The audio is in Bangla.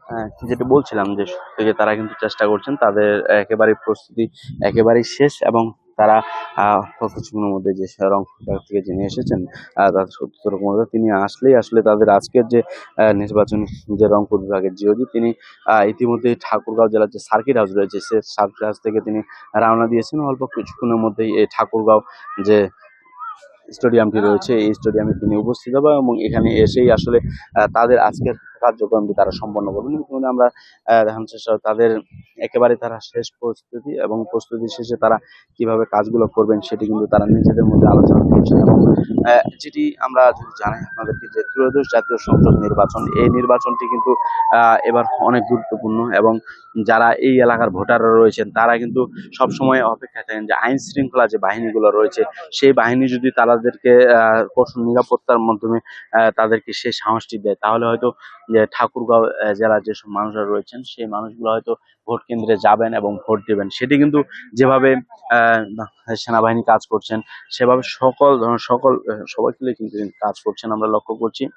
হ্যাঁ, যেটা বলছিলাম যে থেকে তারা কিন্তু চেষ্টা করছেন, তাদের একেবারে প্রস্তুতি একেবারেই শেষ, এবং তারা কিছুক্ষণের মধ্যে যে রংপুর বিভাগ থেকে যিনি এসেছেন তাদের সত্যতর কুমার, তিনি আসলেই আসলে তাদের আজকের যে নির্বাচনী যে রংপুর বিভাগের জিওডি, তিনি ইতিমধ্যে ঠাকুরগাঁও জেলার যে সার্কিট হাউস রয়েছে সে সার্কিট হাউস থেকে তিনি রওনা দিয়েছেন। অল্প কিছুক্ষণের মধ্যেই এই ঠাকুরগাঁও যে স্টেডিয়ামটি রয়েছে এই স্টেডিয়ামে তিনি উপস্থিত হবে, এবং এখানে এসেই আসলে তাদের আজকের কার্যক্রমটি তারা সম্পন্ন করবেন। ইতিমধ্যে আমরা দেখানোর চেষ্টা তাদের একেবারে তারা শেষ প্রস্তুতি, এবং প্রস্তুতি শেষে তারা কিভাবে কাজগুলো করবেন সেটি কিন্তু তারা নিজেদের মধ্যে আলোচনা করছেন। এবং যেটি আমরা যদি জানাই আপনাদেরকে যে ত্রয়োদশ জাতীয় সংসদ নির্বাচন, এই নির্বাচনটি কিন্তু এবার অনেক গুরুত্বপূর্ণ, এবং যারা এই এলাকার ভোটাররা রয়েছেন তারা কিন্তু সবসময় অপেক্ষায় থাকেন যে আইন শৃঙ্খলা যে বাহিনীগুলো রয়েছে সেই বাহিনী যদি তাদেরকে কঠোর নিরাপত্তার মাধ্যমে তাদেরকে সেই সাহসটি দেয়, তাহলে হয়তো যে ঠাকুরগাঁও জেলার যেসব মানুষরা রয়েছেন সেই মানুষগুলো হয়তো ভোট কেন্দ্রে যাবেন এবং ভোট দেবেন। সেটি কিন্তু যেভাবে সেনাবাহিনী কাজ করছেন সেভাবে সকল সবাই কিন্তু কাজ করছেন আমরা লক্ষ্য করছি।